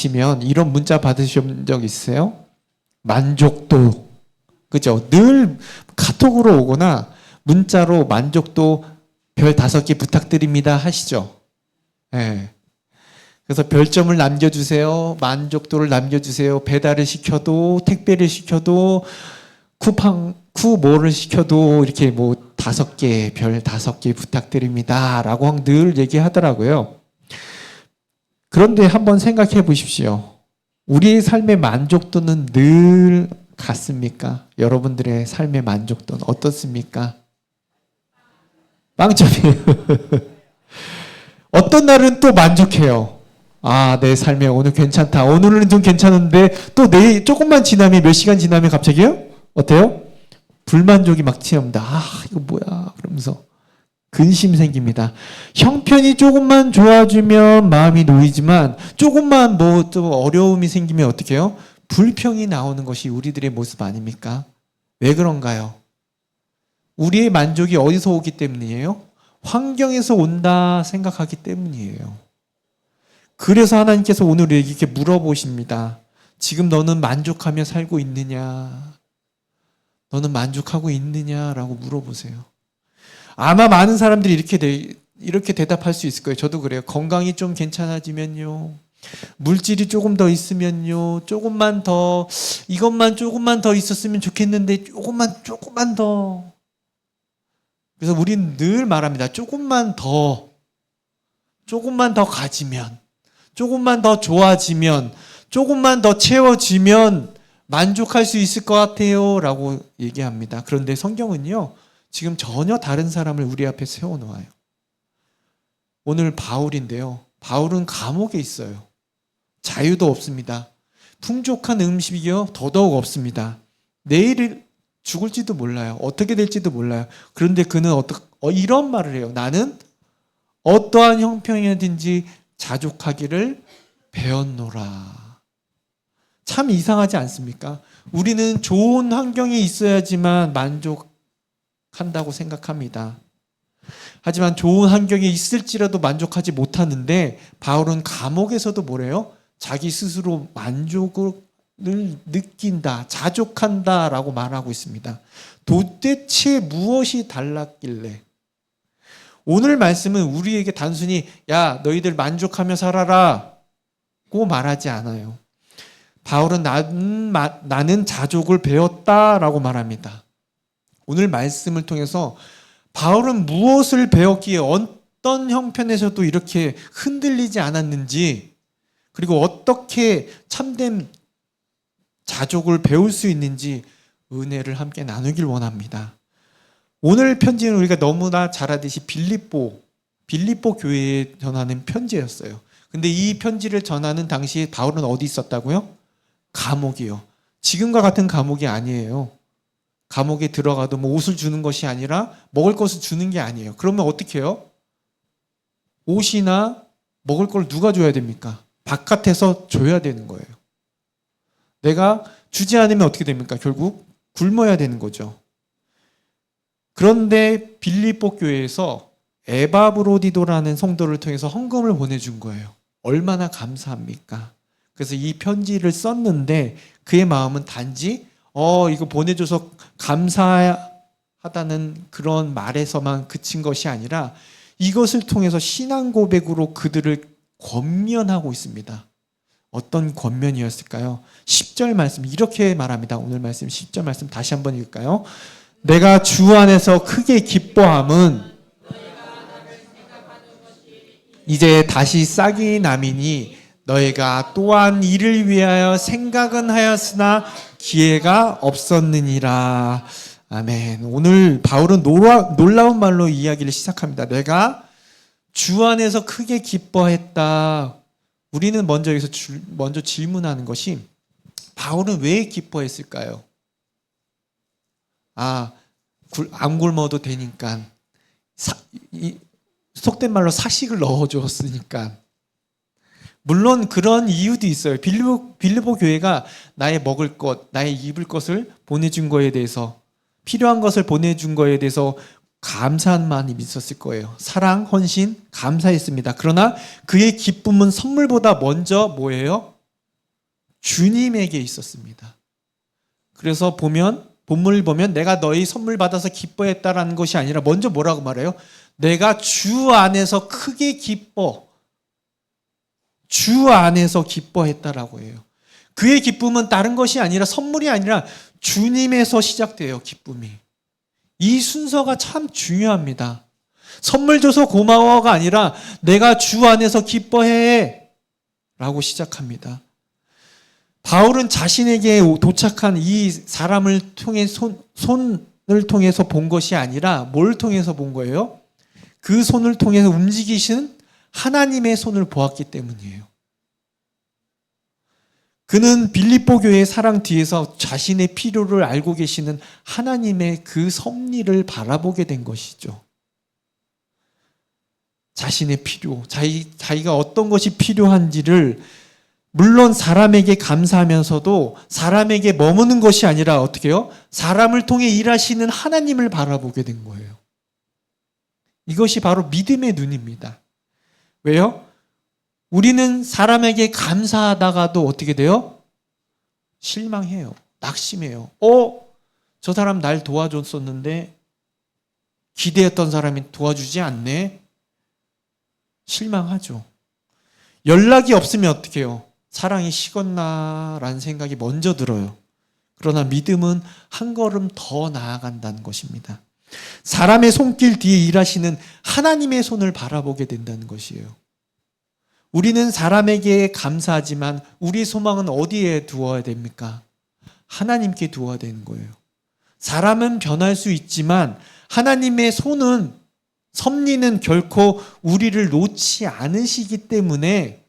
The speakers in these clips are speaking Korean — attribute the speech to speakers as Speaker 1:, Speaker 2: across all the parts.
Speaker 1: 받으시면 이런 문자 받으신 적 있으세요? 만족도. 그죠? 늘 카톡으로 오거나 문자로 만족도 별 5개 부탁드립니다 하시죠? 네. 그래서 별점을 남겨주세요. 만족도를 남겨주세요. 배달을 시켜도 택배를 시켜도 쿠모를 시켜도 이렇게 뭐 5개, 별 5개 부탁드립니다 라고 늘 얘기하더라고요. 그런데 한번 생각해 보십시오. 우리의 삶의 만족도는 늘 같습니까? 여러분들의 삶의 만족도는 어떻습니까? 빵점이에요. 어떤 날은 또 만족해요. 아, 내 삶에 오늘 괜찮다. 오늘은 좀 괜찮은데 또 내일 조금만 지나면 몇 시간 지나면 갑자기요? 어때요? 불만족이 막 치옵니다. 아, 이거 뭐야? 그러면서 근심 생깁니다. 형편이 조금만 좋아지면 마음이 놓이지만 조금만 뭐 좀 어려움이 생기면 어떻게 해요? 불평이 나오는 것이 우리들의 모습 아닙니까? 왜 그런가요? 우리의 만족이 어디서 오기 때문이에요? 환경에서 온다 생각하기 때문이에요. 그래서 하나님께서 오늘 이렇게 물어보십니다. 지금 너는 만족하며 살고 있느냐? 너는 만족하고 있느냐라고 물어보세요. 아마 많은 사람들이 이렇게 대답할 수 있을 거예요. 저도 그래요. 건강이 좀 괜찮아지면요. 물질이 조금 더 있으면요. 조금만 더, 이것만 조금만 더 있었으면 좋겠는데 조금만 더. 그래서 우리는 늘 말합니다. 조금만 더 가지면, 조금만 더 좋아지면, 조금만 더 채워지면 만족할 수 있을 것 같아요 라고 얘기합니다. 그런데 성경은요, 지금 전혀 다른 사람을 우리 앞에 세워놓아요. 오늘 바울인데요. 바울은 감옥에 있어요. 자유도 없습니다. 풍족한 음식이요, 더더욱 없습니다. 내일 죽을지도 몰라요. 어떻게 될지도 몰라요. 그런데 그는 이런 말을 해요. 나는 어떠한 형편이든지 자족하기를 배웠노라. 참 이상하지 않습니까? 우리는 좋은 환경이 있어야지만 만족한다고 생각합니다. 하지만 좋은 환경이 있을지라도 만족하지 못하는데 바울은 감옥에서도 뭐래요? 자기 스스로 만족을 느낀다, 자족한다라고 말하고 있습니다. 도대체 무엇이 달랐길래? 오늘 말씀은 우리에게 단순히 야, 너희들 만족하며 살아라고 말하지 않아요. 바울은 나는 자족을 배웠다라고 말합니다. 오늘 말씀을 통해서 바울은 무엇을 배웠기에 어떤 형편에서도 이렇게 흔들리지 않았는지, 그리고 어떻게 참된 자족을 배울 수 있는지 은혜를 함께 나누길 원합니다. 오늘 편지는 우리가 너무나 잘 알듯이 빌립보 교회에 전하는 편지였어요. 근데 이 편지를 전하는 당시에 바울은 어디 있었다고요? 감옥이요. 지금과 같은 감옥이 아니에요. 감옥에 들어가도 뭐 옷을 주는 것이 아니라 먹을 것을 주는 게 아니에요. 그러면 어떻게 해요? 옷이나 먹을 걸 누가 줘야 됩니까? 바깥에서 줘야 되는 거예요. 내가 주지 않으면 어떻게 됩니까? 결국 굶어야 되는 거죠. 그런데 빌립보 교회에서 에바브로디도라는 성도를 통해서 헌금을 보내준 거예요. 얼마나 감사합니까? 그래서 이 편지를 썼는데 그의 마음은 단지 이거 보내줘서 감사하다는 그런 말에서만 그친 것이 아니라 이것을 통해서 신앙 고백으로 그들을 권면하고 있습니다. 어떤 권면이었을까요? 10절 말씀 이렇게 말합니다. 오늘 말씀 10절 말씀 다시 한번 읽을까요? 내가 주 안에서 크게 기뻐함은 이제 다시 싹이 남이니 너희가 또한 이를 위하여 생각은 하였으나 기회가 없었느니라. 아멘. 오늘 바울은 놀라운 말로 이야기를 시작합니다. 내가 주 안에서 크게 기뻐했다. 우리는 먼저 여기서 먼저 질문하는 것이 바울은 왜 기뻐했을까요? 안 굶어도 되니까. 속된 말로 사식을 넣어줬으니까. 물론 그런 이유도 있어요. 빌립보 교회가 나의 먹을 것, 나의 입을 것을 보내준 거에 대해서, 필요한 것을 보내준 거에 대해서 감사한 마음이 있었을 거예요. 사랑, 헌신, 감사했습니다. 그러나 그의 기쁨은 선물보다 먼저 뭐예요? 주님에게 있었습니다. 그래서 본문을 보면 내가 너희 선물 받아서 기뻐했다라는 것이 아니라 먼저 뭐라고 말해요? 내가 주 안에서 크게 기뻐. 주 안에서 기뻐했다라고 해요. 그의 기쁨은 다른 것이 아니라 선물이 아니라 주님에서 시작돼요. 기쁨이. 이 순서가 참 중요합니다. 선물 줘서 고마워가 아니라 내가 주 안에서 기뻐해 라고 시작합니다. 바울은 자신에게 도착한 이 사람을 통해 손을 통해서 본 것이 아니라 뭘 통해서 본 거예요? 그 손을 통해서 움직이시는 하나님의 손을 보았기 때문이에요. 그는 빌립보 교회의 사랑 뒤에서 자신의 필요를 알고 계시는 하나님의 그 섭리를 바라보게 된 것이죠. 자신의 필요, 자기가 어떤 것이 필요한지를 물론 사람에게 감사하면서도 사람에게 머무는 것이 아니라 어떻게 해요? 사람을 통해 일하시는 하나님을 바라보게 된 거예요. 이것이 바로 믿음의 눈입니다. 왜요? 우리는 사람에게 감사하다가도 어떻게 돼요? 실망해요. 낙심해요. 저 사람 날 도와줬었는데 기대했던 사람이 도와주지 않네. 실망하죠. 연락이 없으면 어떻게 해요? 사랑이 식었나라는 생각이 먼저 들어요. 그러나 믿음은 한 걸음 더 나아간다는 것입니다. 사람의 손길 뒤에 일하시는 하나님의 손을 바라보게 된다는 것이에요. 우리는 사람에게 감사하지만 우리 소망은 어디에 두어야 됩니까? 하나님께 두어야 되는 거예요. 사람은 변할 수 있지만 하나님의 손은 섭리는 결코 우리를 놓지 않으시기 때문에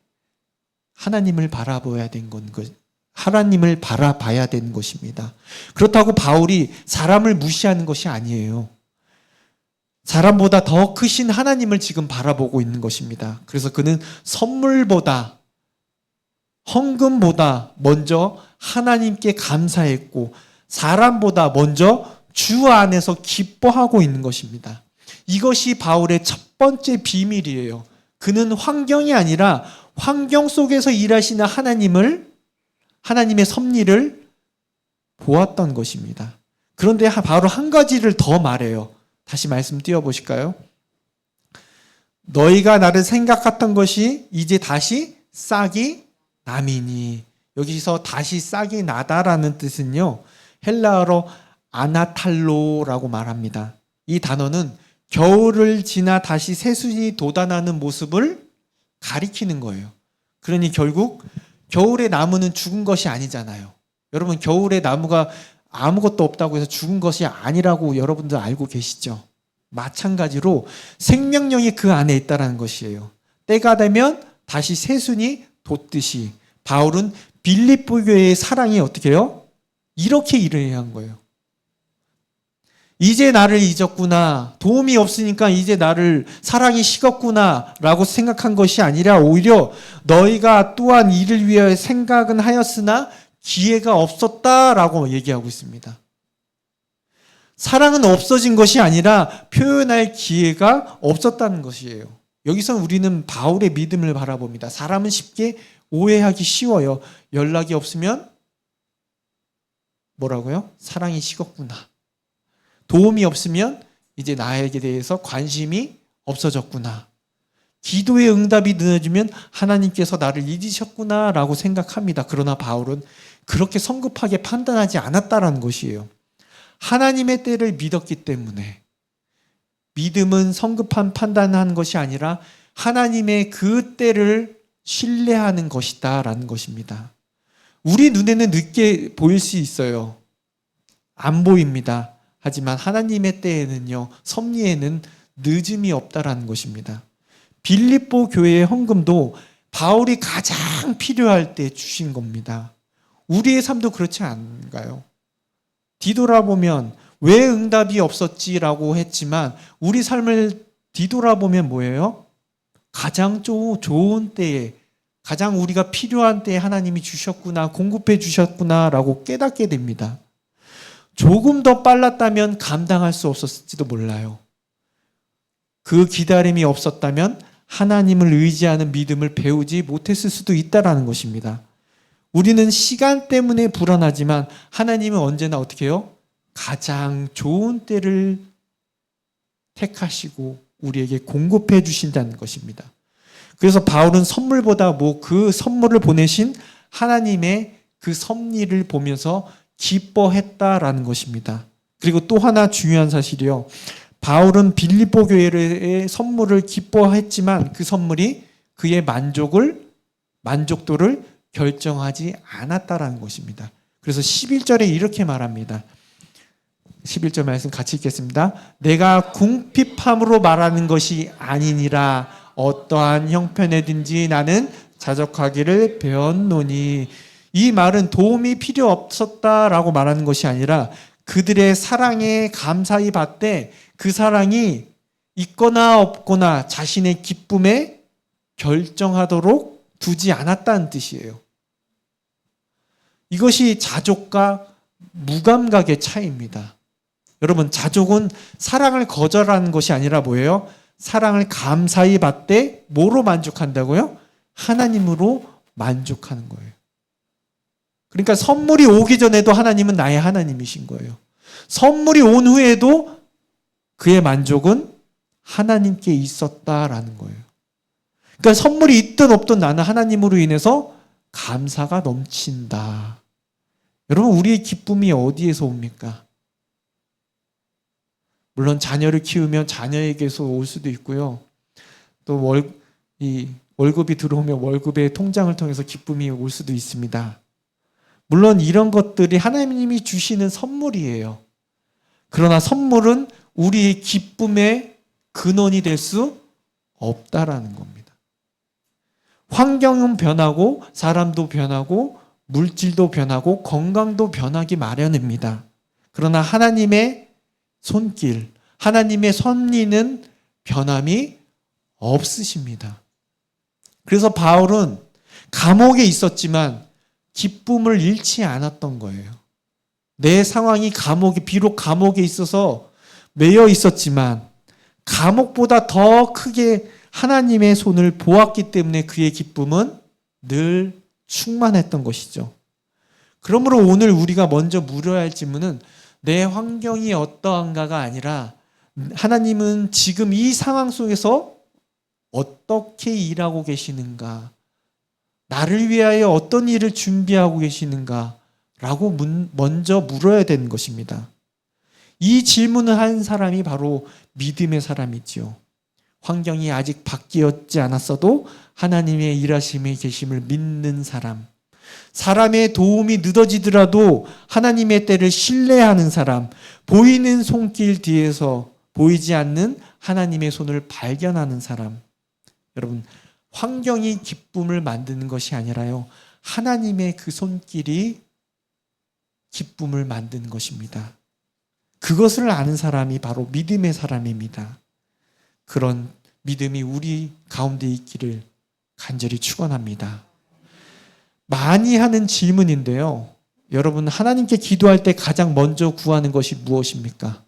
Speaker 1: 하나님을 바라봐야 된 하나님을 바라봐야 되는 것입니다. 그렇다고 바울이 사람을 무시하는 것이 아니에요. 사람보다 더 크신 하나님을 지금 바라보고 있는 것입니다. 그래서 그는 선물보다 헌금보다 먼저 하나님께 감사했고 사람보다 먼저 주 안에서 기뻐하고 있는 것입니다. 이것이 바울의 첫 번째 비밀이에요. 그는 환경이 아니라 환경 속에서 일하시는 하나님의 섭리를 보았던 것입니다. 그런데 바로 한 가지를 더 말해요. 다시 말씀 띄워보실까요? 너희가 나를 생각했던 것이 이제 다시 싹이 남이니. 여기서 다시 싹이 나다라는 뜻은요, 헬라어로 아나탈로라고 말합니다. 이 단어는 겨울을 지나 다시 새순이 돋아나는 모습을 가리키는 거예요. 그러니 결국 겨울의 나무는 죽은 것이 아니잖아요. 여러분, 겨울의 나무가 아무것도 없다고 해서 죽은 것이 아니라고 여러분들 알고 계시죠? 마찬가지로 생명력이 그 안에 있다는 것이에요. 때가 되면 다시 새순이 돋듯이 바울은 빌립보 교회의 사랑이 어떻게 해요? 이렇게 일을 한 거예요. 이제 나를 잊었구나. 도움이 없으니까 이제 나를 사랑이 식었구나 라고 생각한 것이 아니라 오히려 너희가 또한 이를 위하여 생각은 하였으나 기회가 없었다라고 얘기하고 있습니다. 사랑은 없어진 것이 아니라 표현할 기회가 없었다는 것이에요. 여기서 우리는 바울의 믿음을 바라봅니다. 사람은 쉽게 오해하기 쉬워요. 연락이 없으면 뭐라고요? 사랑이 식었구나. 도움이 없으면 이제 나에게 대해서 관심이 없어졌구나. 기도의 응답이 늦어지면 하나님께서 나를 잊으셨구나 라고 생각합니다. 그러나 바울은 그렇게 성급하게 판단하지 않았다라는 것이에요. 하나님의 때를 믿었기 때문에 믿음은 성급한 판단하는 것이 아니라 하나님의 그 때를 신뢰하는 것이다 라는 것입니다. 우리 눈에는 늦게 보일 수 있어요. 안 보입니다. 하지만 하나님의 때에는요, 섭리에는 늦음이 없다라는 것입니다. 빌립보 교회의 헌금도 바울이 가장 필요할 때 주신 겁니다. 우리의 삶도 그렇지 않은가요? 뒤돌아보면 왜 응답이 없었지라고 했지만 우리 삶을 뒤돌아보면 뭐예요? 가장 좋은 때에, 가장 우리가 필요한 때에 하나님이 주셨구나, 공급해 주셨구나라고 깨닫게 됩니다. 조금 더 빨랐다면 감당할 수 없었을지도 몰라요. 그 기다림이 없었다면 하나님을 의지하는 믿음을 배우지 못했을 수도 있다라는 것입니다. 우리는 시간 때문에 불안하지만 하나님은 언제나 어떻게 해요? 가장 좋은 때를 택하시고 우리에게 공급해 주신다는 것입니다. 그래서 바울은 선물보다 그 선물을 보내신 하나님의 그 섭리를 보면서 기뻐했다라는 것입니다. 그리고 또 하나 중요한 사실이요. 바울은 빌립보 교회의 선물을 기뻐했지만 그 선물이 그의 만족도를 결정하지 않았다라는 것입니다. 그래서 11절에 이렇게 말합니다. 11절 말씀 같이 읽겠습니다. 내가 궁핍함으로 말하는 것이 아니니라 어떠한 형편에든지 나는 자족하기를 배웠노니. 이 말은 도움이 필요 없었다라고 말하는 것이 아니라 그들의 사랑에 감사히 받되 그 사랑이 있거나 없거나 자신의 기쁨에 결정하도록 두지 않았다는 뜻이에요. 이것이 자족과 무감각의 차이입니다. 여러분, 자족은 사랑을 거절하는 것이 아니라 뭐예요? 사랑을 감사히 받되 뭐로 만족한다고요? 하나님으로 만족하는 거예요. 그러니까 선물이 오기 전에도 하나님은 나의 하나님이신 거예요. 선물이 온 후에도 그의 만족은 하나님께 있었다라는 거예요. 그러니까 선물이 있든 없든 나는 하나님으로 인해서 감사가 넘친다. 여러분, 우리의 기쁨이 어디에서 옵니까? 물론 자녀를 키우면 자녀에게서 올 수도 있고요. 또 월급이 들어오면 월급의 통장을 통해서 기쁨이 올 수도 있습니다. 물론 이런 것들이 하나님이 주시는 선물이에요. 그러나 선물은 우리의 기쁨의 근원이 될 수 없다라는 겁니다. 환경은 변하고 사람도 변하고 물질도 변하고 건강도 변하기 마련입니다. 그러나 하나님의 손길, 하나님의 섭리는 변함이 없으십니다. 그래서 바울은 감옥에 있었지만 기쁨을 잃지 않았던 거예요. 내 상황이 비록 감옥에 있어서 매여 있었지만 감옥보다 더 크게 하나님의 손을 보았기 때문에 그의 기쁨은 늘 충만했던 것이죠. 그러므로 오늘 우리가 먼저 물어야 할 질문은 내 환경이 어떠한가가 아니라 하나님은 지금 이 상황 속에서 어떻게 일하고 계시는가? 나를 위하여 어떤 일을 준비하고 계시는가? 라고 먼저 물어야 되는 것입니다. 이 질문을 한 사람이 바로 믿음의 사람이지요. 환경이 아직 바뀌었지 않았어도 하나님의 일하심의 계심을 믿는 사람. 사람의 도움이 늦어지더라도 하나님의 때를 신뢰하는 사람. 보이는 손길 뒤에서 보이지 않는 하나님의 손을 발견하는 사람. 여러분, 환경이 기쁨을 만드는 것이 아니라요, 하나님의 그 손길이 기쁨을 만드는 것입니다. 그것을 아는 사람이 바로 믿음의 사람입니다. 그런 믿음이 우리 가운데 있기를 간절히 축원합니다. 많이 하는 질문인데요. 여러분, 하나님께 기도할 때 가장 먼저 구하는 것이 무엇입니까?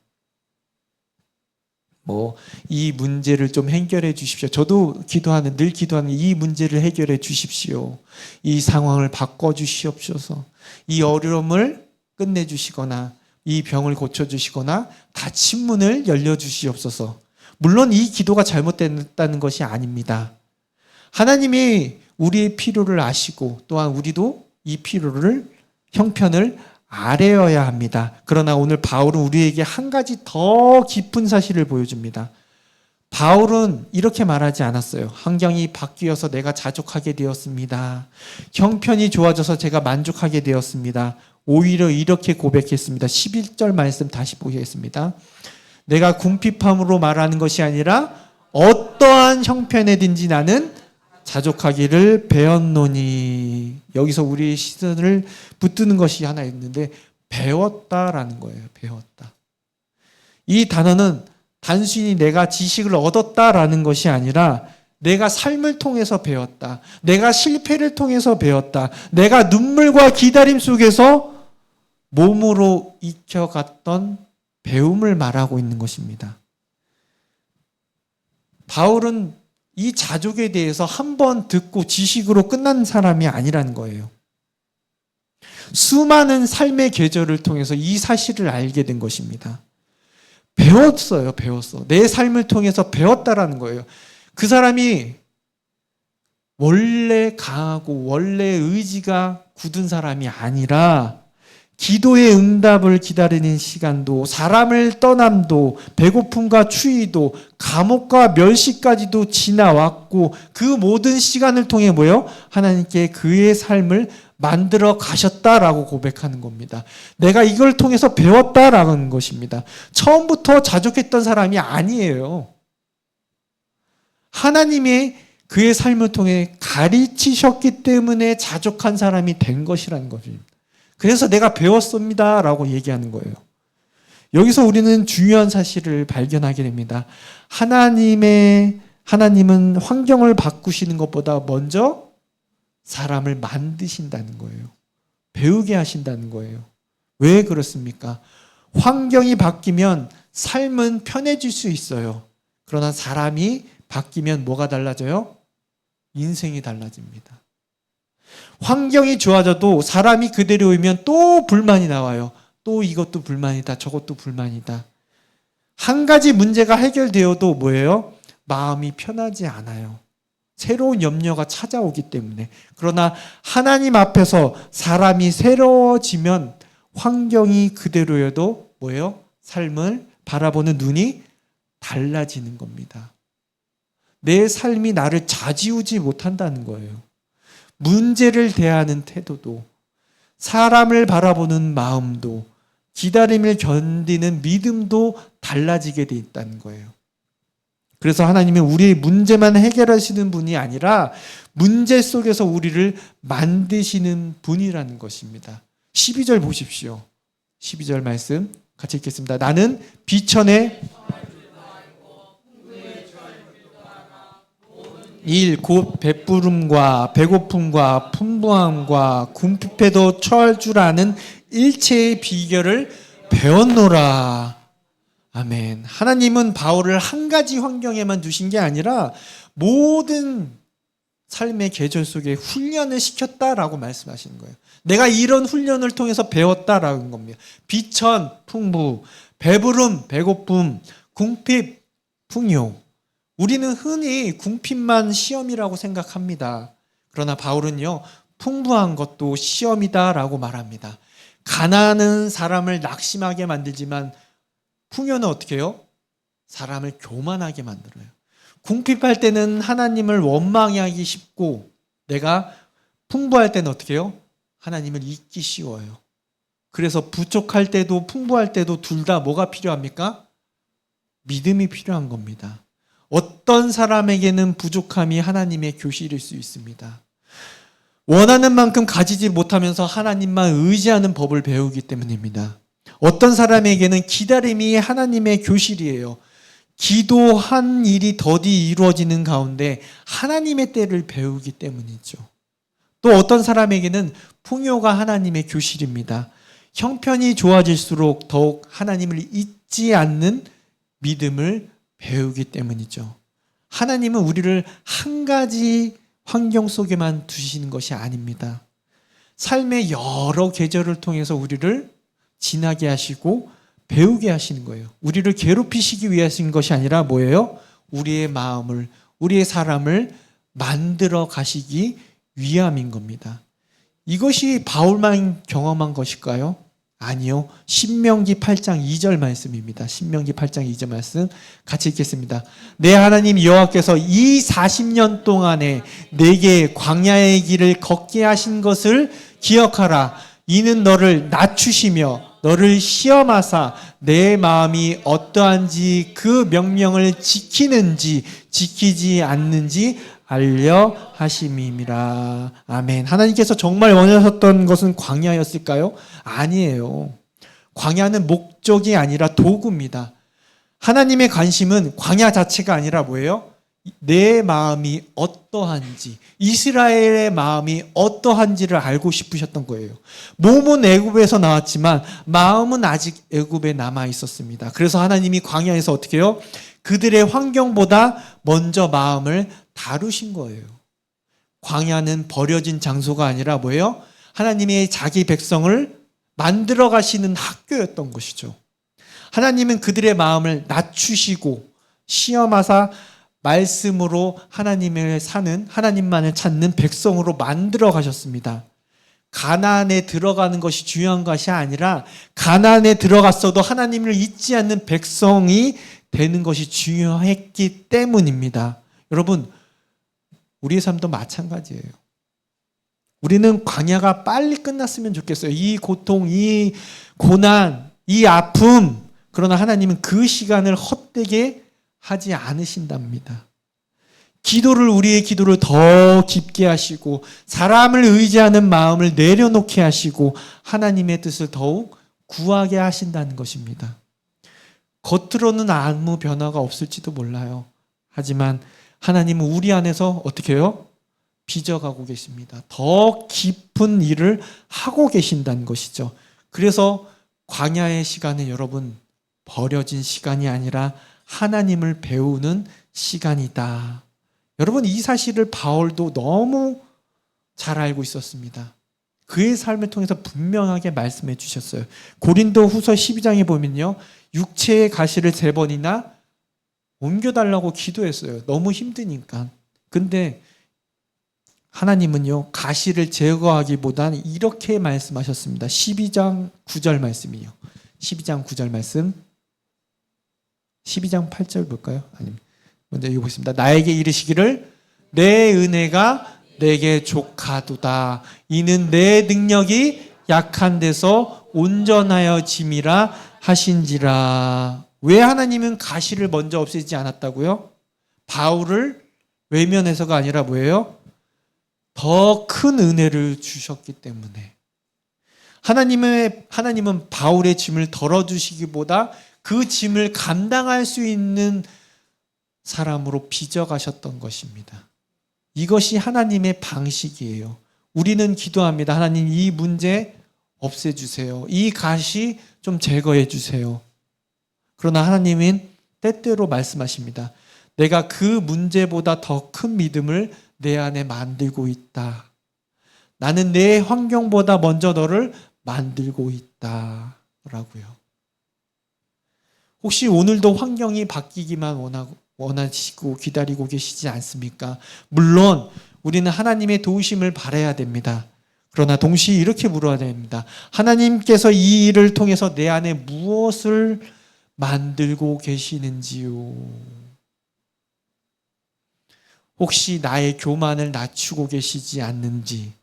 Speaker 1: 이 문제를 좀 해결해 주십시오. 저도 늘 기도하는 이 문제를 해결해 주십시오. 이 상황을 바꿔 주시옵소서. 이 어려움을 끝내 주시거나 이 병을 고쳐 주시거나 닫힌 문을 열려 주시옵소서. 물론 이 기도가 잘못됐다는 것이 아닙니다. 하나님이 우리의 필요를 아시고 또한 우리도 이 형편을 아뢰어야 합니다. 그러나 오늘 바울은 우리에게 한 가지 더 깊은 사실을 보여줍니다. 바울은 이렇게 말하지 않았어요. 환경이 바뀌어서 내가 자족하게 되었습니다. 형편이 좋아져서 제가 만족하게 되었습니다. 오히려 이렇게 고백했습니다. 11절 말씀 다시 보겠습니다. 내가 궁핍함으로 말하는 것이 아니라 어떠한 형편에든지 나는 자족하기를 배웠노니. 여기서 우리의 시선을 붙드는 것이 하나 있는데 배웠다라는 거예요. 배웠다. 이 단어는 단순히 내가 지식을 얻었다라는 것이 아니라 내가 삶을 통해서 배웠다. 내가 실패를 통해서 배웠다. 내가 눈물과 기다림 속에서 몸으로 익혀갔던 배움을 말하고 있는 것입니다. 바울은 이 자족에 대해서 한 번 듣고 지식으로 끝난 사람이 아니라는 거예요. 수많은 삶의 계절을 통해서 이 사실을 알게 된 것입니다. 배웠어요, 배웠어. 내 삶을 통해서 배웠다라는 거예요. 그 사람이 원래 강하고 원래 의지가 굳은 사람이 아니라 기도의 응답을 기다리는 시간도, 사람을 떠남도, 배고픔과 추위도, 감옥과 멸시까지도 지나왔고 그 모든 시간을 통해 뭐예요? 하나님께 그의 삶을 만들어 가셨다라고 고백하는 겁니다. 내가 이걸 통해서 배웠다라는 것입니다. 처음부터 자족했던 사람이 아니에요. 하나님이 그의 삶을 통해 가르치셨기 때문에 자족한 사람이 된 것이라는 것입니다. 그래서 내가 배웠습니다 라고 얘기하는 거예요. 여기서 우리는 중요한 사실을 발견하게 됩니다. 하나님은 환경을 바꾸시는 것보다 먼저 사람을 만드신다는 거예요. 배우게 하신다는 거예요. 왜 그렇습니까? 환경이 바뀌면 삶은 편해질 수 있어요. 그러나 사람이 바뀌면 뭐가 달라져요? 인생이 달라집니다. 환경이 좋아져도 사람이 그대로이면 또 불만이 나와요. 또 이것도 불만이다, 저것도 불만이다. 한 가지 문제가 해결되어도 뭐예요? 마음이 편하지 않아요. 새로운 염려가 찾아오기 때문에. 그러나 하나님 앞에서 사람이 새로워지면 환경이 그대로여도 뭐예요? 삶을 바라보는 눈이 달라지는 겁니다. 내 삶이 나를 좌지우지 못한다는 거예요. 문제를 대하는 태도도, 사람을 바라보는 마음도, 기다림을 견디는 믿음도 달라지게 돼 있다는 거예요. 그래서 하나님은 우리의 문제만 해결하시는 분이 아니라 문제 속에서 우리를 만드시는 분이라는 것입니다. 12절 보십시오. 12절 말씀 같이 읽겠습니다. 나는 비천에 일 곧 배부름과 배고픔과 풍부함과 궁핍에도 처할 줄 아는 일체의 비결을 배웠노라. 아멘. 하나님은 바울을 한 가지 환경에만 두신 게 아니라 모든 삶의 계절 속에 훈련을 시켰다라고 말씀하시는 거예요. 내가 이런 훈련을 통해서 배웠다라는 겁니다. 비천, 풍부, 배부름, 배고픔, 궁핍, 풍요. 우리는 흔히 궁핍만 시험이라고 생각합니다. 그러나 바울은요, 풍부한 것도 시험이다라고 말합니다. 가난은 사람을 낙심하게 만들지만 풍요는 어떻게 해요? 사람을 교만하게 만들어요. 궁핍할 때는 하나님을 원망하기 쉽고, 내가 풍부할 때는 어떻게 해요? 하나님을 잊기 쉬워요. 그래서 부족할 때도 풍부할 때도 둘 다 뭐가 필요합니까? 믿음이 필요한 겁니다. 어떤 사람에게는 부족함이 하나님의 교실일 수 있습니다. 원하는 만큼 가지지 못하면서 하나님만 의지하는 법을 배우기 때문입니다. 어떤 사람에게는 기다림이 하나님의 교실이에요. 기도한 일이 더디 이루어지는 가운데 하나님의 때를 배우기 때문이죠. 또 어떤 사람에게는 풍요가 하나님의 교실입니다. 형편이 좋아질수록 더욱 하나님을 잊지 않는 믿음을 배우기 때문이죠. 하나님은 우리를 한 가지 환경 속에만 두시는 것이 아닙니다. 삶의 여러 계절을 통해서 우리를 지나게 하시고 배우게 하시는 거예요. 우리를 괴롭히시기 위해 하신 것이 아니라 뭐예요? 우리의 마음을, 우리의 사람을 만들어 가시기 위함인 겁니다. 이것이 바울만 경험한 것일까요? 아니요. 신명기 8장 2절 말씀입니다. 신명기 8장 2절 말씀 같이 읽겠습니다. 내 하나님 여호와께서 이 40년 동안에 내게 광야의 길을 걷게 하신 것을 기억하라. 이는 너를 낮추시며 너를 시험하사 내 마음이 어떠한지 그 명령을 지키는지 지키지 않는지 알려 하심이라. 아멘. 하나님께서 정말 원하셨던 것은 광야였을까요? 아니에요. 광야는 목적이 아니라 도구입니다. 하나님의 관심은 광야 자체가 아니라 뭐예요? 내 마음이 어떠한지, 이스라엘의 마음이 어떠한지를 알고 싶으셨던 거예요. 몸은 애굽에서 나왔지만 마음은 아직 애굽에 남아 있었습니다. 그래서 하나님이 광야에서 어떻게 해요? 그들의 환경보다 먼저 마음을 다루신 거예요. 광야는 버려진 장소가 아니라 뭐예요? 하나님의 자기 백성을 만들어 가시는 학교였던 것이죠. 하나님은 그들의 마음을 낮추시고 시험하사 말씀으로 하나님을 사는, 하나님만을 찾는 백성으로 만들어 가셨습니다. 가나안에 들어가는 것이 중요한 것이 아니라 가나안에 들어갔어도 하나님을 잊지 않는 백성이 되는 것이 중요했기 때문입니다. 여러분, 우리의 삶도 마찬가지예요. 우리는 광야가 빨리 끝났으면 좋겠어요. 이 고통, 이 고난, 이 아픔. 그러나 하나님은 그 시간을 헛되게 하지 않으신답니다. 우리의 기도를 더 깊게 하시고 사람을 의지하는 마음을 내려놓게 하시고 하나님의 뜻을 더욱 구하게 하신다는 것입니다. 겉으로는 아무 변화가 없을지도 몰라요. 하지만 하나님은 우리 안에서 어떻게 해요? 빚어가고 계십니다. 더 깊은 일을 하고 계신다는 것이죠. 그래서 광야의 시간은 여러분 버려진 시간이 아니라 하나님을 배우는 시간이다. 여러분, 이 사실을 바울도 너무 잘 알고 있었습니다. 그의 삶을 통해서 분명하게 말씀해 주셨어요. 고린도 후서 12장에 보면요, 육체의 가시를 3번이나 옮겨달라고 기도했어요. 너무 힘드니까. 근데 하나님은요, 가시를 제거하기보다는 이렇게 말씀하셨습니다. 12장 9절 말씀이요. 12장 9절 말씀. 12장 8절 볼까요? 아니면 먼저 읽어보겠습니다. 나에게 이르시기를 내 은혜가 내게 족하도다. 이는 내 능력이 약한 데서 온전하여 짐이라 하신지라. 왜 하나님은 가시를 먼저 없애지 않았다고요? 바울을 외면해서가 아니라 뭐예요? 더 큰 은혜를 주셨기 때문에. 하나님은 바울의 짐을 덜어주시기보다 그 짐을 감당할 수 있는 사람으로 빚어가셨던 것입니다. 이것이 하나님의 방식이에요. 우리는 기도합니다. 하나님, 이 문제 없애주세요. 이 가시 좀 제거해 주세요. 그러나 하나님은 때때로 말씀하십니다. 내가 그 문제보다 더 큰 믿음을 내 안에 만들고 있다. 나는 내 환경보다 먼저 너를 만들고 있다. 라고요. 혹시 오늘도 환경이 바뀌기만 원하시고 기다리고 계시지 않습니까? 물론 우리는 하나님의 도우심을 바라야 됩니다. 그러나 동시에 이렇게 물어야 됩니다. 하나님께서 이 일을 통해서 내 안에 무엇을 만들고 계시는지요? 혹시 나의 교만을 낮추고 계시지 않는지,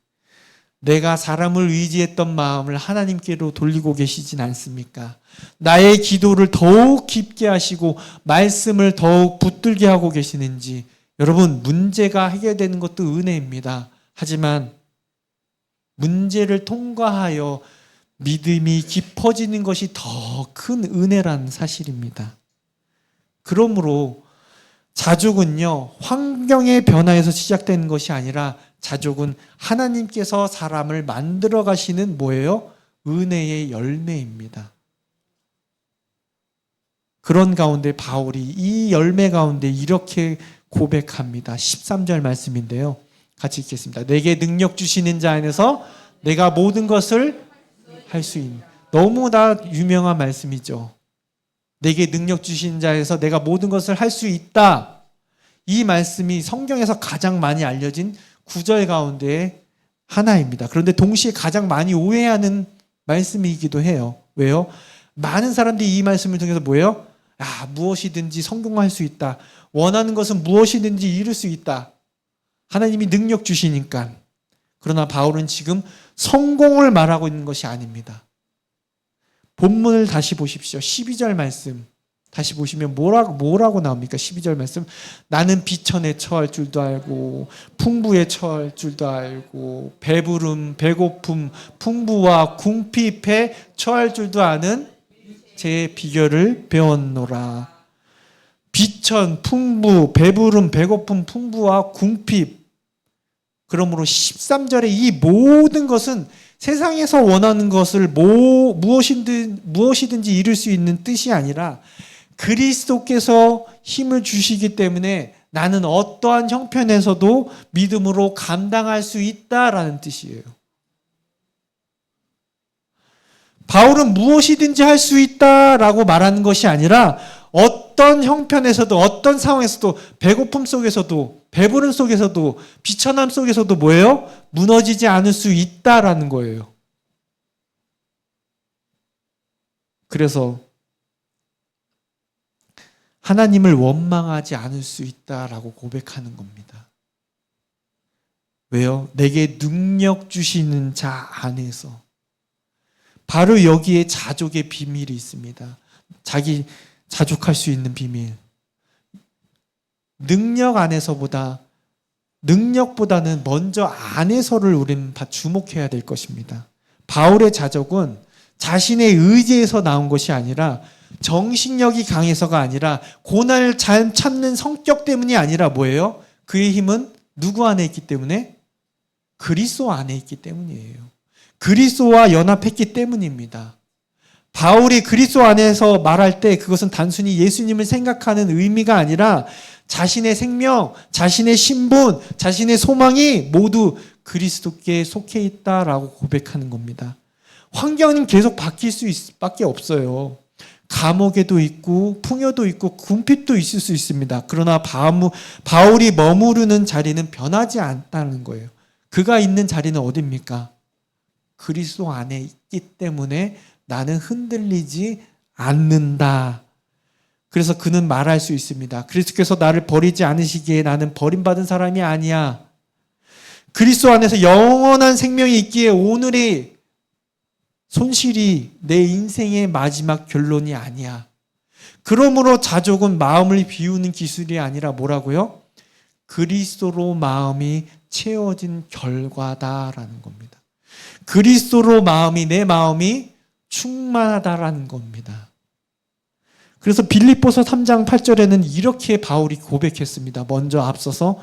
Speaker 1: 내가 사람을 의지했던 마음을 하나님께로 돌리고 계시진 않습니까? 나의 기도를 더욱 깊게 하시고 말씀을 더욱 붙들게 하고 계시는지. 여러분, 문제가 해결되는 것도 은혜입니다. 하지만 문제를 통과하여 믿음이 깊어지는 것이 더 큰 은혜라는 사실입니다. 그러므로 자족은요, 환경의 변화에서 시작되는 것이 아니라 자족은 하나님께서 사람을 만들어 가시는 뭐예요? 은혜의 열매입니다. 그런 가운데 바울이 이 열매 가운데 이렇게 고백합니다. 13절 말씀인데요. 같이 읽겠습니다. 내게 능력 주시는 자 안에서 내가 모든 것을 할 수 있는. 너무나 유명한 말씀이죠. 내게 능력 주시는 자에서 내가 모든 것을 할 수 있다. 이 말씀이 성경에서 가장 많이 알려진 구절 가운데 하나입니다. 그런데 동시에 가장 많이 오해하는 말씀이기도 해요. 왜요? 많은 사람들이 이 말씀을 통해서 뭐예요? 무엇이든지 성공할 수 있다. 원하는 것은 무엇이든지 이룰 수 있다. 하나님이 능력 주시니까. 그러나 바울은 지금 성공을 말하고 있는 것이 아닙니다. 본문을 다시 보십시오. 12절 말씀 다시 보시면 뭐라고 나옵니까? 12절 말씀. 나는 비천에 처할 줄도 알고 풍부에 처할 줄도 알고 배부름, 배고픔, 풍부와 궁핍에 처할 줄도 아는 제 비결을 배웠노라. 비천, 풍부, 배부름, 배고픔, 풍부와 궁핍. 그러므로 13절에 이 모든 것은 세상에서 원하는 것을 무엇이든지 이룰 수 있는 뜻이 아니라 그리스도께서 힘을 주시기 때문에 나는 어떠한 형편에서도 믿음으로 감당할 수 있다라는 뜻이에요. 바울은 무엇이든지 할 수 있다라고 말하는 것이 아니라 어떤 형편에서도 어떤 상황에서도 배고픔 속에서도 배부름 속에서도 비천함 속에서도 뭐예요? 무너지지 않을 수 있다라는 거예요. 그래서 하나님을 원망하지 않을 수 있다라고 고백하는 겁니다. 왜요? 내게 능력 주시는 자 안에서. 바로 여기에 자족의 비밀이 있습니다. 자기 자족할 수 있는 비밀. 능력보다는 먼저 안에서를 우리는 다 주목해야 될 것입니다. 바울의 자족은 자신의 의지에서 나온 것이 아니라 정신력이 강해서가 아니라 고난을 잘 참는 성격 때문이 아니라 뭐예요? 그의 힘은 누구 안에 있기 때문에? 그리스도 안에 있기 때문이에요. 그리스도와 연합했기 때문입니다. 바울이 그리스도 안에서 말할 때 그것은 단순히 예수님을 생각하는 의미가 아니라 자신의 생명, 자신의 신분, 자신의 소망이 모두 그리스도께 속해 있다라고 고백하는 겁니다. 환경은 계속 바뀔 수밖에 없어요. 감옥에도 있고 풍요도 있고 궁핍도 있을 수 있습니다. 그러나 바울이 머무르는 자리는 변하지 않다는 거예요. 그가 있는 자리는 어디입니까? 그리스도 안에 있기 때문에 나는 흔들리지 않는다. 그래서 그는 말할 수 있습니다. 그리스도께서 나를 버리지 않으시기에 나는 버림받은 사람이 아니야. 그리스도 안에서 영원한 생명이 있기에 오늘의 손실이 내 인생의 마지막 결론이 아니야. 그러므로 자족은 마음을 비우는 기술이 아니라 뭐라고요? 그리스도로 마음이 채워진 결과다라는 겁니다. 그리스도로 내 마음이 충만하다라는 겁니다. 그래서 빌립보서 3장 8절에는 이렇게 바울이 고백했습니다. 먼저 앞서서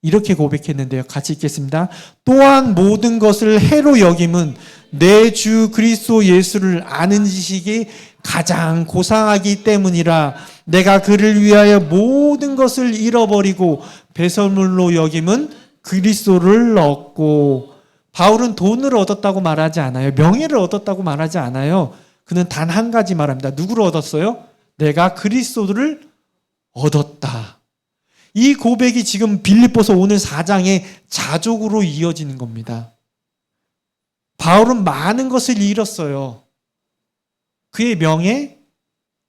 Speaker 1: 이렇게 고백했는데요. 같이 읽겠습니다. 또한 모든 것을 해로 여김은 내 주 그리스도 예수를 아는 지식이 가장 고상하기 때문이라. 내가 그를 위하여 모든 것을 잃어버리고 배설물로 여김은 그리스도를 얻고. 바울은 돈을 얻었다고 말하지 않아요. 명예를 얻었다고 말하지 않아요. 그는 단 한 가지 말합니다. 누구를 얻었어요? 내가 그리스도를 얻었다. 이 고백이 지금 빌립보서 오늘 4장의 자족으로 이어지는 겁니다. 바울은 많은 것을 잃었어요. 그의 명예,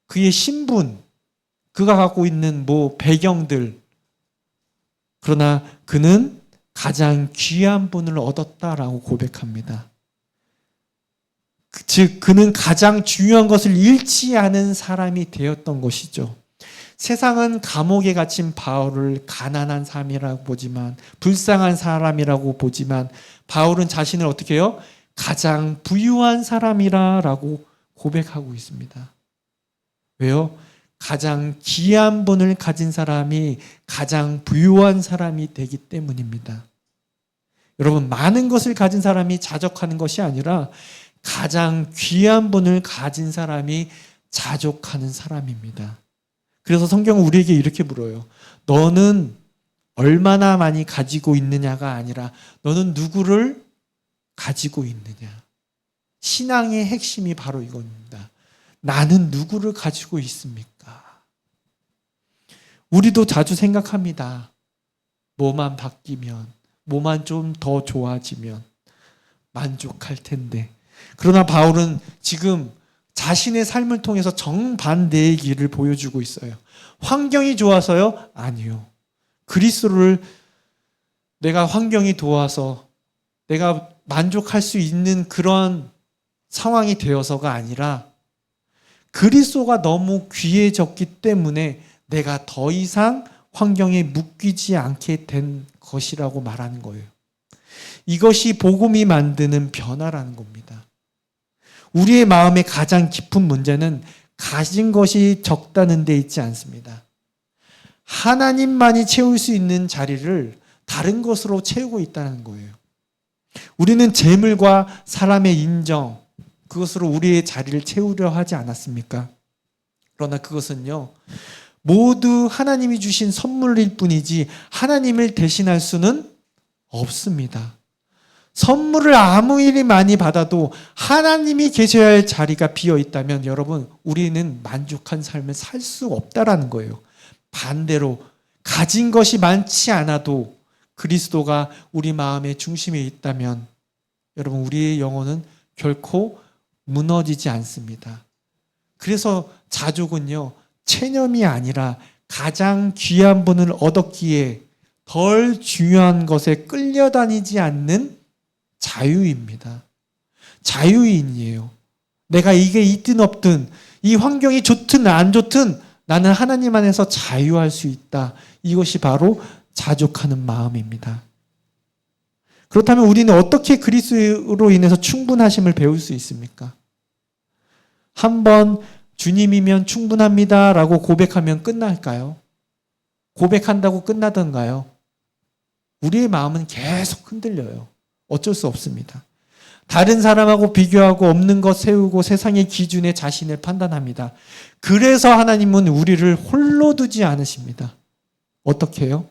Speaker 1: 그의 신분, 그가 갖고 있는 배경들. 그러나 그는 가장 귀한 분을 얻었다라고 고백합니다. 즉 그는 가장 중요한 것을 잃지 않은 사람이 되었던 것이죠. 세상은 감옥에 갇힌 바울을 가난한 사람이라고 보지만, 불쌍한 사람이라고 보지만, 바울은 자신을 어떻게 해요? 가장 부유한 사람이라고 고백하고 있습니다. 왜요? 가장 귀한 분을 가진 사람이 가장 부유한 사람이 되기 때문입니다. 여러분, 많은 것을 가진 사람이 자족하는 것이 아니라 가장 귀한 분을 가진 사람이 자족하는 사람입니다. 그래서 성경은 우리에게 이렇게 물어요. 너는 얼마나 많이 가지고 있느냐가 아니라 너는 누구를 가지고 있느냐. 신앙의 핵심이 바로 이겁니다. 나는 누구를 가지고 있습니까? 우리도 자주 생각합니다. 뭐만 바뀌면, 뭐만 좀 더 좋아지면 만족할 텐데. 그러나 바울은 지금 자신의 삶을 통해서 정반대의 길을 보여주고 있어요. 환경이 좋아서요? 아니요. 그리스도를 내가 환경이 도와서 내가 만족할 수 있는 그런 상황이 되어서가 아니라 그리스도가 너무 귀해졌기 때문에 내가 더 이상 환경에 묶이지 않게 된 것이라고 말하는 거예요. 이것이 복음이 만드는 변화라는 겁니다. 우리의 마음의 가장 깊은 문제는 가진 것이 적다는 데 있지 않습니다. 하나님만이 채울 수 있는 자리를 다른 것으로 채우고 있다는 거예요. 우리는 재물과 사람의 인정, 그것으로 우리의 자리를 채우려 하지 않았습니까? 그러나 그것은요, 모두 하나님이 주신 선물일 뿐이지 하나님을 대신할 수는 없습니다. 선물을 아무 일이 많이 받아도 하나님이 계셔야 할 자리가 비어 있다면 여러분, 우리는 만족한 삶을 살 수 없다라는 거예요. 반대로 가진 것이 많지 않아도 그리스도가 우리 마음의 중심에 있다면 여러분, 우리의 영혼은 결코 무너지지 않습니다. 그래서 자족은요, 체념이 아니라 가장 귀한 분을 얻었기에 덜 중요한 것에 끌려다니지 않는 자유입니다. 자유인이에요. 내가 이게 있든 없든, 이 환경이 좋든 안 좋든 나는 하나님 안에서 자유할 수 있다. 이것이 바로 자족하는 마음입니다. 그렇다면 우리는 어떻게 그리스도로 인해서 충분하심을 배울 수 있습니까? 한번 주님이면 충분합니다 라고 고백하면 끝날까요? 고백한다고 끝나던가요? 우리의 마음은 계속 흔들려요. 어쩔 수 없습니다. 다른 사람하고 비교하고 없는 것 세우고 세상의 기준에 자신을 판단합니다. 그래서 하나님은 우리를 홀로 두지 않으십니다. 어떻게 해요?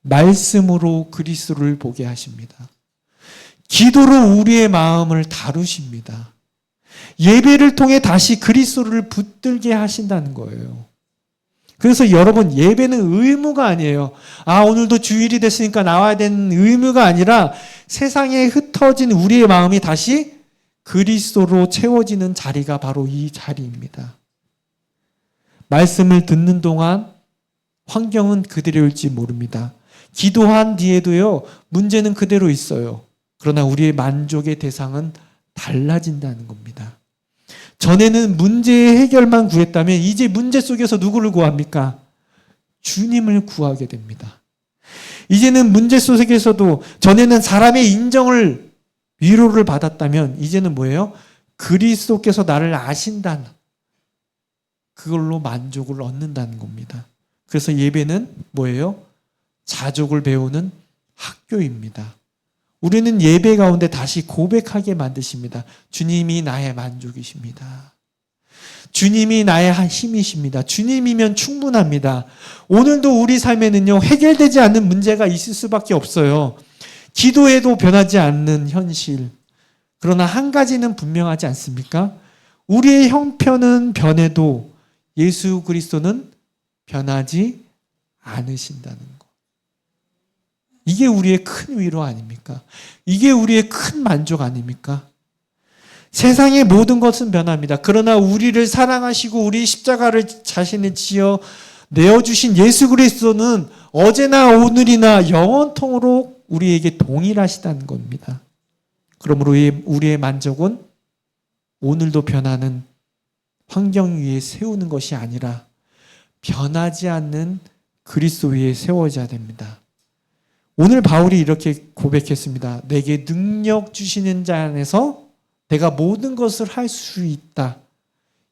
Speaker 1: 말씀으로 그리스도를 보게 하십니다. 기도로 우리의 마음을 다루십니다. 예배를 통해 다시 그리스도를 붙들게 하신다는 거예요. 그래서 여러분, 예배는 의무가 아니에요. 오늘도 주일이 됐으니까 나와야 되는 의무가 아니라 세상에 흩어진 우리의 마음이 다시 그리스도로 채워지는 자리가 바로 이 자리입니다. 말씀을 듣는 동안 환경은 그대로일지 모릅니다. 기도한 뒤에도요, 문제는 그대로 있어요. 그러나 우리의 만족의 대상은 달라진다는 겁니다. 전에는 문제의 해결만 구했다면 이제 문제 속에서 누구를 구합니까? 주님을 구하게 됩니다. 이제는 문제 속에서도 전에는 사람의 인정을, 위로를 받았다면 이제는 뭐예요? 그리스도께서 나를 아신다는, 그걸로 만족을 얻는다는 겁니다. 그래서 예배는 뭐예요? 자족을 배우는 학교입니다. 우리는 예배 가운데 다시 고백하게 만드십니다. 주님이 나의 만족이십니다. 주님이 나의 힘이십니다. 주님이면 충분합니다. 오늘도 우리 삶에는요, 해결되지 않는 문제가 있을 수밖에 없어요. 기도해도 변하지 않는 현실. 그러나 한 가지는 분명하지 않습니까? 우리의 형편은 변해도 예수 그리스도는 변하지 않으신다는 것. 이게 우리의 큰 위로 아닙니까? 이게 우리의 큰 만족 아닙니까? 세상의 모든 것은 변합니다. 그러나 우리를 사랑하시고 우리 십자가를 자신을 지어 내어주신 예수 그리스도는 어제나 오늘이나 영원통으로 우리에게 동일하시다는 겁니다. 그러므로 우리의 만족은 오늘도 변하는 환경 위에 세우는 것이 아니라 변하지 않는 그리스도 위에 세워져야 됩니다. 오늘 바울이 이렇게 고백했습니다. 내게 능력 주시는 자 안에서 내가 모든 것을 할 수 있다.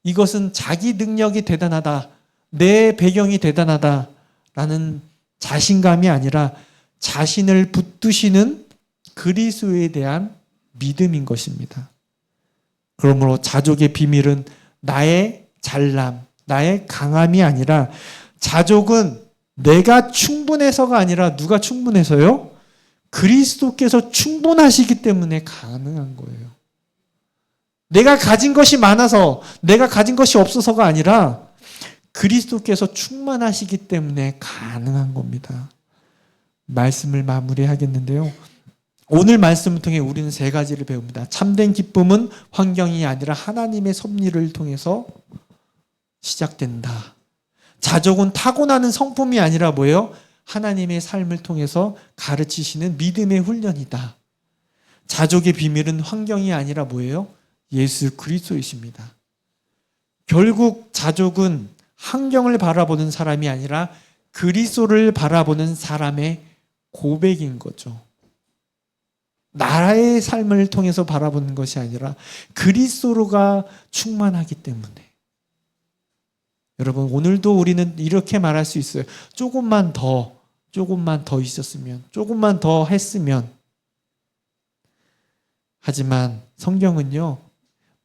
Speaker 1: 이것은 자기 능력이 대단하다, 내 배경이 대단하다라는 자신감이 아니라 자신을 붙드시는 그리스도에 대한 믿음인 것입니다. 그러므로 자족의 비밀은 나의 잘남, 나의 강함이 아니라, 자족은 내가 충분해서가 아니라 누가 충분해서요? 그리스도께서 충분하시기 때문에 가능한 거예요. 내가 가진 것이 많아서, 내가 가진 것이 없어서가 아니라 그리스도께서 충만하시기 때문에 가능한 겁니다. 말씀을 마무리하겠는데요. 오늘 말씀을 통해 우리는 세 가지를 배웁니다. 참된 기쁨은 환경이 아니라 하나님의 섭리를 통해서 시작된다. 자족은 타고나는 성품이 아니라 뭐예요? 하나님의 삶을 통해서 가르치시는 믿음의 훈련이다. 자족의 비밀은 환경이 아니라 뭐예요? 예수 그리스도이십니다. 결국 자족은 환경을 바라보는 사람이 아니라 그리스도를 바라보는 사람의 고백인 거죠. 나라의 삶을 통해서 바라보는 것이 아니라 그리스도가 충만하기 때문에. 여러분, 오늘도 우리는 이렇게 말할 수 있어요. 조금만 더 있었으면, 조금만 더 했으면. 하지만 성경은요,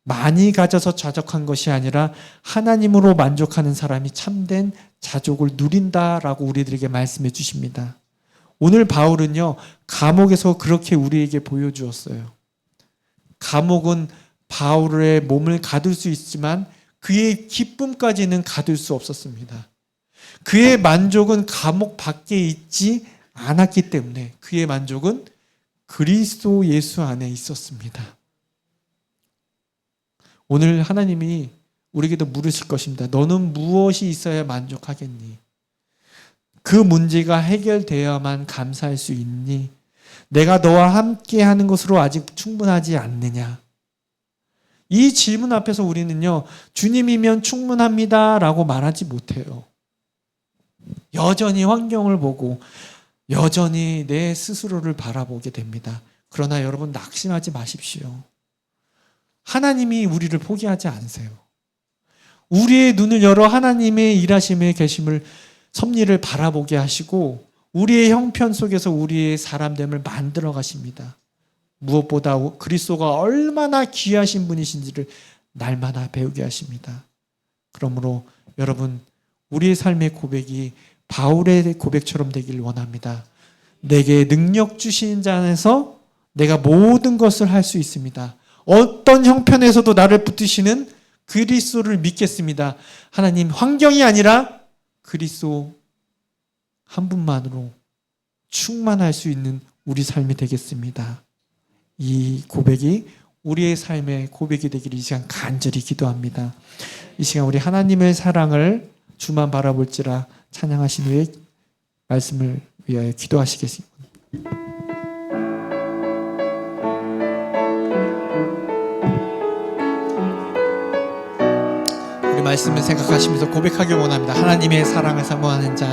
Speaker 1: 많이 가져서 자족한 것이 아니라 하나님으로 만족하는 사람이 참된 자족을 누린다라고 우리들에게 말씀해 주십니다. 오늘 바울은요, 감옥에서 그렇게 우리에게 보여주었어요. 감옥은 바울의 몸을 가둘 수 있지만 그의 기쁨까지는 가둘 수 없었습니다. 그의 만족은 감옥 밖에 있지 않았기 때문에 그의 만족은 그리스도 예수 안에 있었습니다. 오늘 하나님이 우리에게도 물으실 것입니다. 너는 무엇이 있어야 만족하겠니? 그 문제가 해결되어야만 감사할 수 있니? 내가 너와 함께 하는 것으로 아직 충분하지 않느냐? 이 질문 앞에서 우리는요, 주님이면 충분합니다 라고 말하지 못해요. 여전히 환경을 보고 여전히 내 스스로를 바라보게 됩니다. 그러나 여러분 낙심하지 마십시오. 하나님이 우리를 포기하지 않으세요. 우리의 눈을 열어 하나님의 일하심에 계심을 섭리를 바라보게 하시고 우리의 형편 속에서 우리의 사람됨을 만들어 가십니다. 무엇보다 그리스도가 얼마나 귀하신 분이신지를 날마다 배우게 하십니다. 그러므로 여러분 우리의 삶의 고백이 바울의 고백처럼 되길 원합니다. 내게 능력 주신 자 안에서 내가 모든 것을 할 수 있습니다. 어떤 형편에서도 나를 붙드시는 그리스도를 믿겠습니다. 하나님, 환경이 아니라 그리스도 한 분만으로 충만할 수 있는 우리 삶이 되겠습니다. 이 고백이 우리의 삶의 고백이 되기를 이 시간 간절히 기도합니다. 이 시간 우리 하나님의 사랑을 주만 바라볼지라 찬양하신 후에 말씀을 위하여 기도하시겠습니다. 우리 말씀을 생각하시면서 고백하길 원합니다. 하나님의 사랑을 사모하는 자,